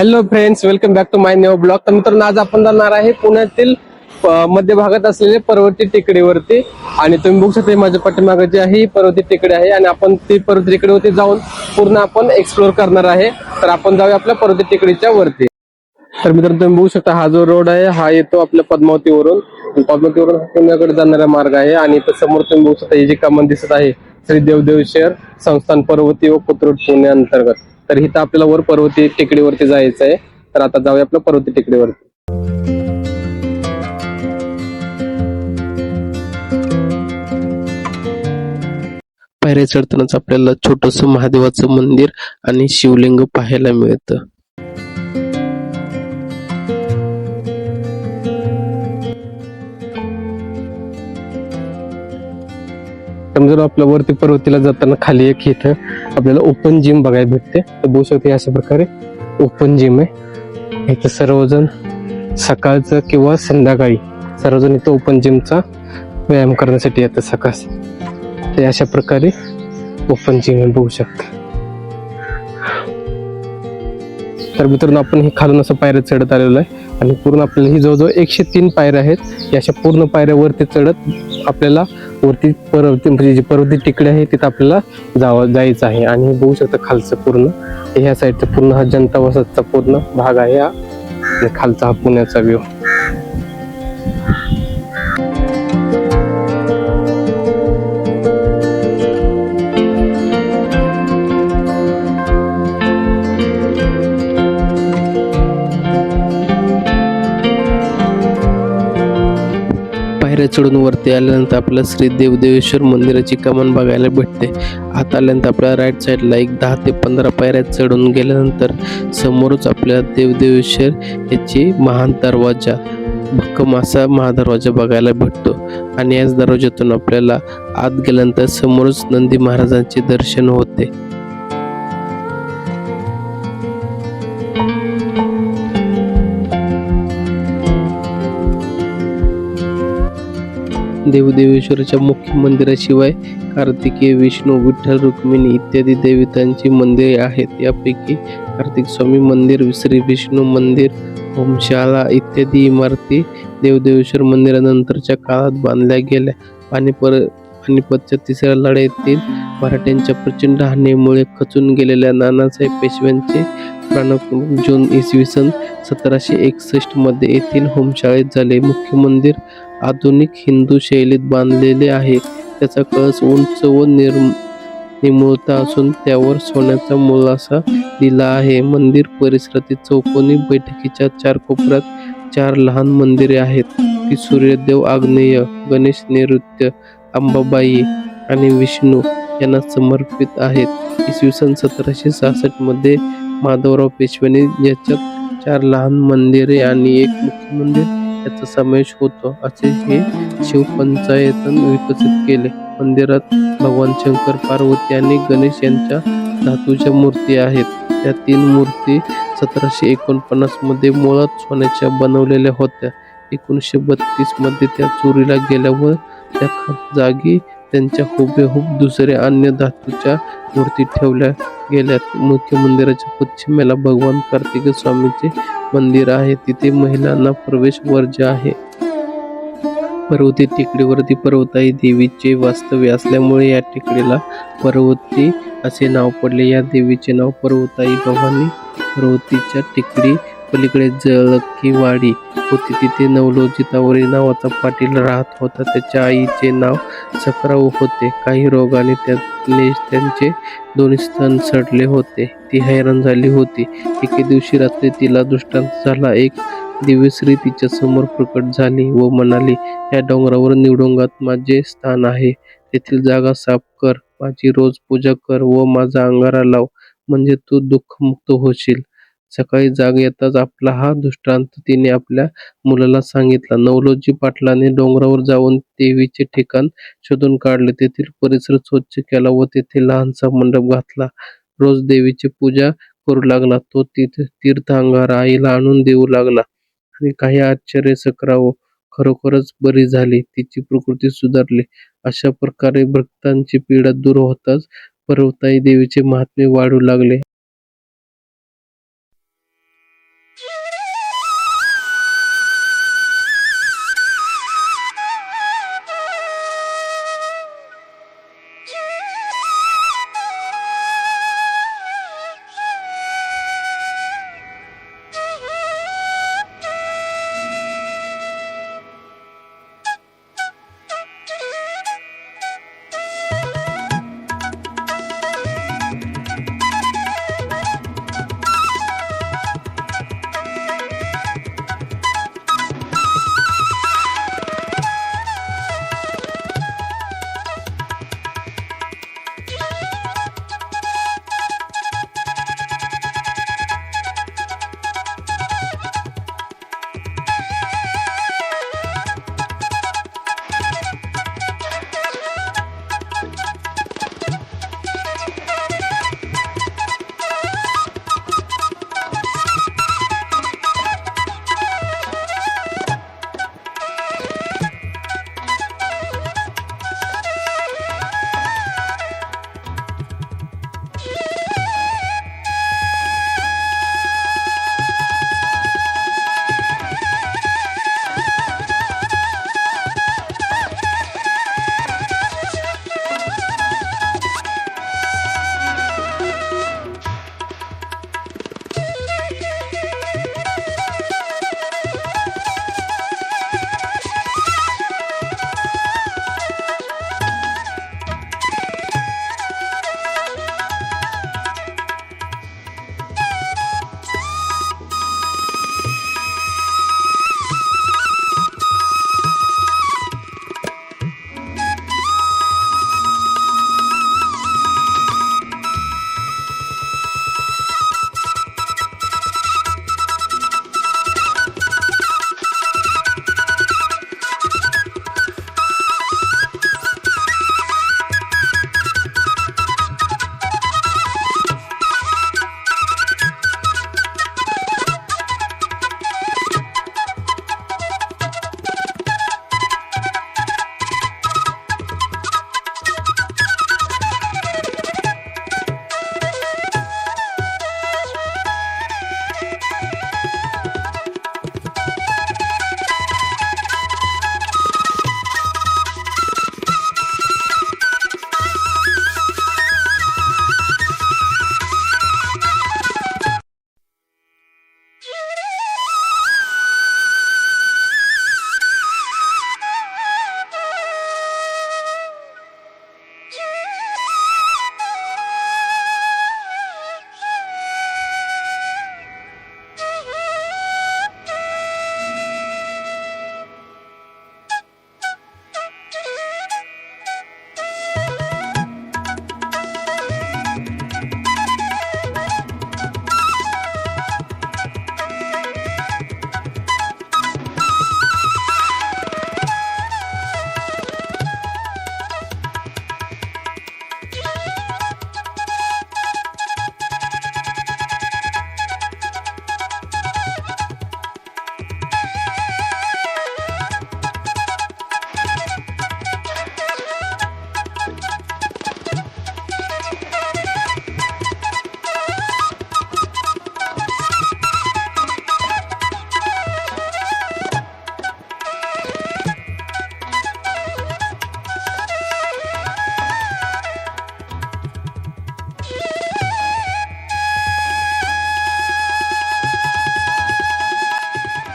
Hello friends, welcome back to my new blog. तर मित्रांनो, आज आपण जाणार आहे पुण्यातील मध्य भागात असलेले पर्वती टेकडीवरती. आणि तुम्ही बघू शकता माझ्या पाठीमागे जी आहे ही पर्वती टेकडी आहे आणि आपण ती पर्वती टेकडीवरती जाऊन पूर्ण आपण एक्सप्लोर करणार आहे. तर आपण जाऊया आपल्या पर्वती टेकडीच्या वरती. तर मित्रांनो, तुम्ही बघू शकता हा जो रोड आहे हा येतो आपल्या पद्मावतीवरून. पद्मावतीवरून पुण्याकडे जाणारा मार्ग आहे. आणि समोर तुम्ही बघू शकता ही जी कमान दिसत आहे श्री देवदेवशर संस्थान पर्वती व कोथरूड पुणे अंतर्गत. तर इथं आपल्याला वर पर्वती टेकडीवरती जायचं आहे. तर आता जाऊया आपल्या पर्वती टेकडीवरती. पायऱ्या चढतानाच आपल्याला छोटस महादेवाचं मंदिर आणि शिवलिंग पाहायला मिळतं. समजा आपल्या वरती पर्वतीला जाताना खाली एक इथं आपल्याला ओपन जिम बघायला भेटते. तर बघू शकते अशा प्रकारे ओपन जिम आहे. इथं सर्वजण सकाळचं किंवा संध्याकाळी सर्वजण इथं ओपन जिमचा व्यायाम करण्यासाठी येतात सकाळ. ते अशा प्रकारे ओपन जिम आहे, बघू शकता. तर मित्रांनो, आपण हे खालून असं पायऱ्या चढत आलेलो आहे आणि पूर्ण आपल्याला ही जवळजवळ 103 पायऱ्या आहेत. या अशा पूर्ण पायऱ्यावरती चढत आपल्याला वरती पर्वती म्हणजे जी पर्वती टेकडी आहे तिथं आपल्याला जायचं आहे. आणि बघू शकता खालचं पूर्ण ह्या साईडचा पूर्ण हा जनता वसाहतचा पूर्ण भाग आहे हा. आणि खालचा हा पुण्याचा व्ह्यू. पायऱ्या चढून वरती आल्यानंतर आपल्याला श्री देवदेवेश्वर मंदिराची कमान बघायला भेटते. आत आल्यानंतर आपल्या राईट साईडला एक 10 ते 15 पायऱ्या चढून गेल्यानंतर समोरच आपल्याला देवदेवेश्वर याची महान दरवाजा, भक्कम असा महादरवाजा बघायला भेटतो. आणि याच दरवाज्यातून आपल्याला आत गेल्यानंतर समोरच नंदी महाराजांचे दर्शन होते. देवदेवेश्वराच्या मुख्य मंदिराशिवाय कार्तिकेय, विष्णू, विठ्ठल, रुक्मिणी इत्यादी देवतांची मंदिरे आहेत. यापैकी कार्तिक स्वामी मंदिर, श्री विष्णू मंदिर, होमशाळा इत्यादी इमारती देवदेवेश्वर मंदिरानंतरच्या काळात बांधल्या गेल्या. पानिपतच्या तिसऱ्या लढाईतील मराठ्यांच्या प्रचंड हानीमुळे खचून गेलेल्या नानासाहेब पेशव्यांचे प्राणत्याग जून इसवी सन 1761 मध्ये येथील होमशाळेत झाले. मुख्य मंदिर आधुनिक हिंदू शैलीत बांधलेले आहे. त्याचा कळस उंच व निमुळता असून त्यावर सोन्याचा मुलासा दिला आहे. मंदिर परिसरातील चौकोनी बैठकीच्या 4 कोपऱ्यात 4 लहान मंदिरे आहेत. ती सूर्यदेव, आग्नेय, गणेश नैऋत्य, अंबाबाई आणि विष्णू यांना समर्पित आहेत. इसवी सन 1766 मध्ये माधवराव पेशव्यांनी याच्यात 4 लहान मंदिरे आणि एक मुख्य मंदिर याचा समावेश होतो असे हे शिवपंचायतन विकसित केले. मंदिरात भगवान शंकर, पार्वती आणि गणेश यांच्या धातूच्या मूर्ती आहेत. त्या 3 मूर्ती 1749 मध्ये मुळात सोन्याच्या बनवलेल्या होत्या. 1932 मध्ये त्या चोरीला गेल्या व त्या जागी त्यांच्या हुबेहूब दुसऱ्या अन्य धातूच्या मूर्ती ठेवल्या गेल्या. मुख्य मंदिराच्या पश्चिमेला भगवान कार्तिकेय स्वामीचे मंदिर आहे. तिथे महिलांना प्रवेश वर्ज्य आहे. पर्वती टेकडीवरती पर्वताई देवीचे वास्तव्य असल्यामुळे या टेकडीला पर्वती असे नाव पडले. या देवीचे नाव पर्वताई भवानी. पर्वतीच्या टेकडी पलीकडे जळकीवाडी होती. तिथे नवलोजी तावरे नावाचा पाटील राहत होता. त्याच्या आईचे नाव सकराऊ होते. काही रोगाने त्यांचे 2 स्तन सडले होते. ती हैराण झाली होती. एके दिवशी रात्री तिला दृष्टांत झाला. एक दिव्यश्री तिच्या समोर प्रकट झाली व म्हणाली, या डोंगरावर निवडुंगात माझे स्थान आहे. तेथील जागा साफ कर, माझी रोज पूजा कर व माझा अंगारा लाव, म्हणजे तू दुःखमुक्त होशील. सकाळी जाग येताच आपला हा दृष्टांत तिने आपल्या मुलाला सांगितला. नवलोजी पाटलाने डोंगरावर जाऊन देवीचे ठिकाण शोधून काढले. तेथील परिसर स्वच्छ केला व तेथे लहानसा मंडप घातला. रोज देवीची पूजा करू लागला. तो तीर्थ अंगारा आईला आणून देऊ लागला. आणि काही आश्चर्य, सकराव खरोखरच बरी झाली. तिची प्रकृती सुधारली. अशा प्रकारे भक्तांची पीडा दूर होताच पर्वताई देवीचे महात्म्य वाढू लागले.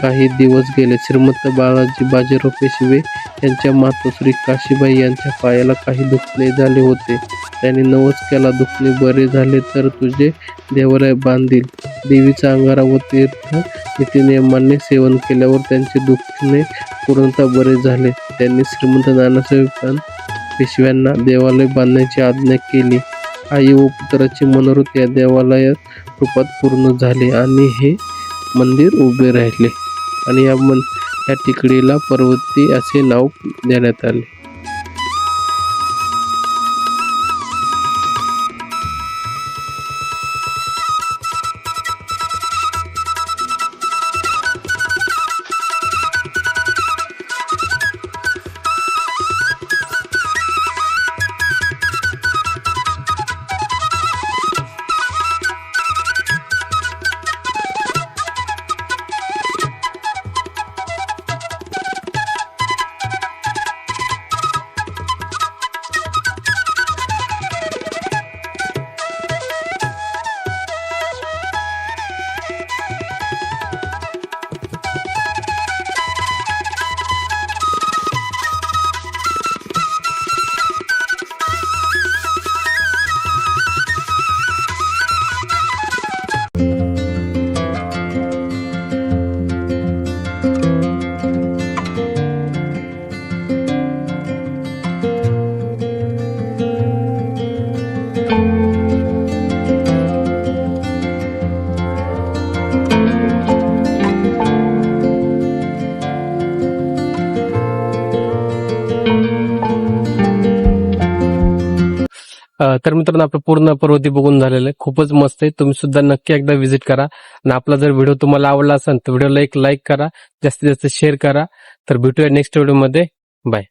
काही दिवस गेले. श्रीमंत बाळाजी बाजीराव पेशवे यांच्या मातोश्री काशीबाई यांच्या पायाला काही दुखणे झाले होते. त्यांनी नवस केला, दुखणे बरे झाले तर तुझे देवालय बांधील. देवीचा अंगारा व तीर्थ नीतिनियमाने सेवन केल्यावर त्यांचे दुखणे पूर्णतः बरे झाले. त्यांनी श्रीमंत नानासाहेब पेशव्यांना देवालय बांधण्याची आज्ञा केली. आई व पुत्राचे मनोरथ या देवालयात रूपात पूर्ण झाले आणि हे मंदिर उभे राहिले आणि या टेकडीला पर्वती असे नाव देण्यात आले. तर मित्रांनो, आपलं पूर्ण पर्वती बघून झालेलं आहे. खूपच मस्त आहे. तुम्ही सुद्धा नक्की एकदा व्हिजिट करा. आणि आपला जर व्हिडिओ तुम्हाला आवडला असेल तर व्हिडिओला एक लाईक करा, जास्तीत जास्त शेअर करा. तर भेटूया नेक्स्ट व्हिडिओमध्ये. बाय.